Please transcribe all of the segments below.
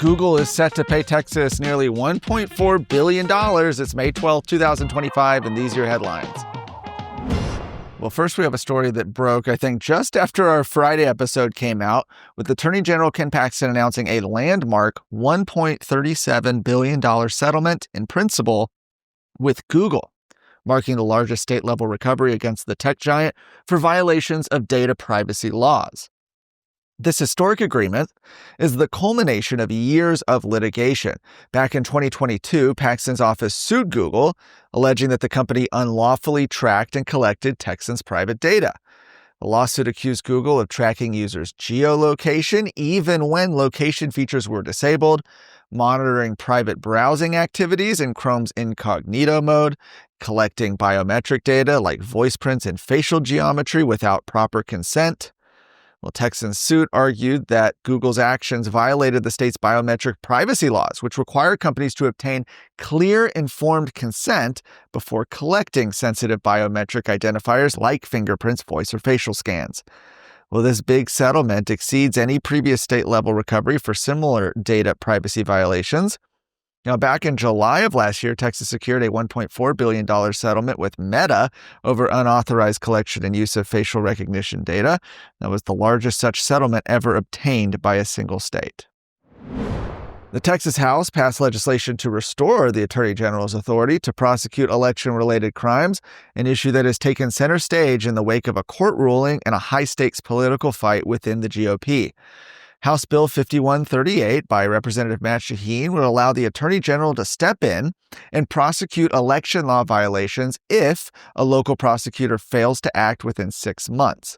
Google is set to pay Texas nearly $1.4 billion. It's May 12, 2025, and these are your headlines. Well, first we have a story that broke, I think, just after our Friday episode came out, with Attorney General Ken Paxton announcing a landmark $1.37 billion settlement in principle with Google, marking the largest state-level recovery against the tech giant for violations of data privacy laws. This historic agreement is the culmination of years of litigation. Back in 2022, Paxton's office sued Google, alleging that the company unlawfully tracked and collected Texans' private data. The lawsuit accused Google of tracking users' geolocation even when location features were disabled, monitoring private browsing activities in Chrome's incognito mode, collecting biometric data like voice prints and facial geometry without proper consent. Well, Texans' suit argued that Google's actions violated the state's biometric privacy laws, which require companies to obtain clear, informed consent before collecting sensitive biometric identifiers like fingerprints, voice, or facial scans. Well, this big settlement exceeds any previous state-level recovery for similar data privacy violations. Now, back in July of last year, Texas secured a $1.4 billion settlement with Meta over unauthorized collection and use of facial recognition data. That was the largest such settlement ever obtained by a single state. The Texas House passed legislation to restore the Attorney General's authority to prosecute election-related crimes, an issue that has taken center stage in the wake of a court ruling and a high-stakes political fight within the GOP. House Bill 5138 by Representative Matt Shaheen would allow the Attorney General to step in and prosecute election law violations if a local prosecutor fails to act within 6 months.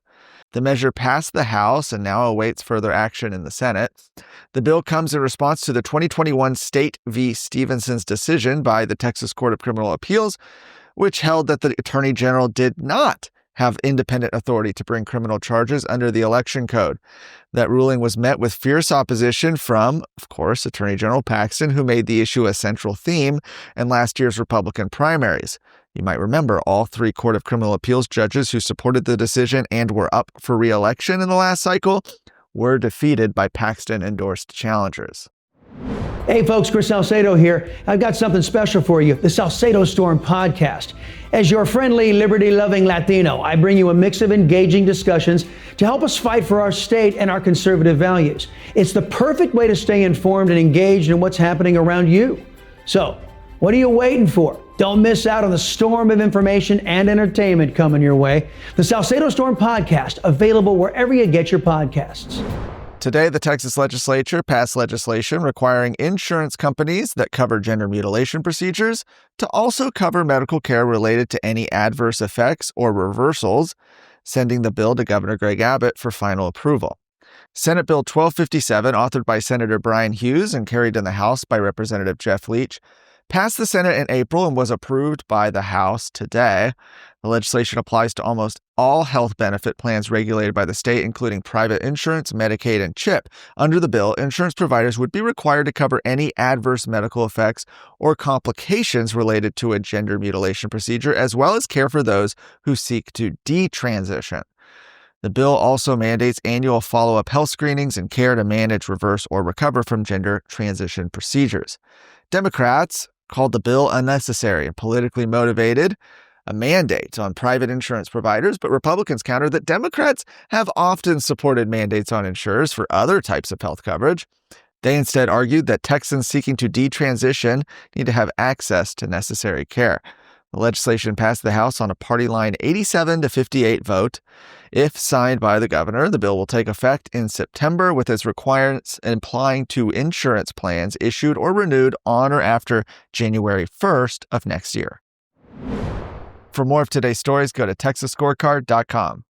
The measure passed the House and now awaits further action in the Senate. The bill comes in response to the 2021 State v. Stevenson's decision by the Texas Court of Criminal Appeals, which held that the Attorney General did not have independent authority to bring criminal charges under the election code. That ruling was met with fierce opposition from, of course, Attorney General Paxton, who made the issue a central theme in last year's Republican primaries. You might remember all 3 Court of Criminal Appeals judges who supported the decision and were up for re-election in the last cycle were defeated by Paxton-endorsed challengers. Hey folks, Chris Salcedo here. I've got something special for you, the Salcedo Storm podcast. As your friendly, liberty-loving Latino, I bring you a mix of engaging discussions to help us fight for our state and our conservative values. It's the perfect way to stay informed and engaged in what's happening around you. So, what are you waiting for? Don't miss out on the storm of information and entertainment coming your way. The Salcedo Storm podcast, available wherever you get your podcasts. Today, the Texas legislature passed legislation requiring insurance companies that cover gender mutilation procedures to also cover medical care related to any adverse effects or reversals, sending the bill to Governor Greg Abbott for final approval. Senate Bill 1257, authored by Senator Brian Hughes and carried in the House by Representative Jeff Leach, passed the Senate in April and was approved by the House today. The legislation applies to almost all health benefit plans regulated by the state, including private insurance, Medicaid, and CHIP. Under the bill, insurance providers would be required to cover any adverse medical effects or complications related to a gender mutilation procedure, as well as care for those who seek to detransition. The bill also mandates annual follow-up health screenings and care to manage, reverse, or recover from gender transition procedures. Democrats called the bill unnecessary and politically motivated, a mandate on private insurance providers, but Republicans countered that Democrats have often supported mandates on insurers for other types of health coverage. They instead argued that Texans seeking to detransition need to have access to necessary care. The legislation passed the House on a party line 87-58 vote. If signed by the governor, the bill will take effect in September, with its requirements applying to insurance plans issued or renewed on or after January 1st of next year. For more of today's stories, go to texasscorecard.com.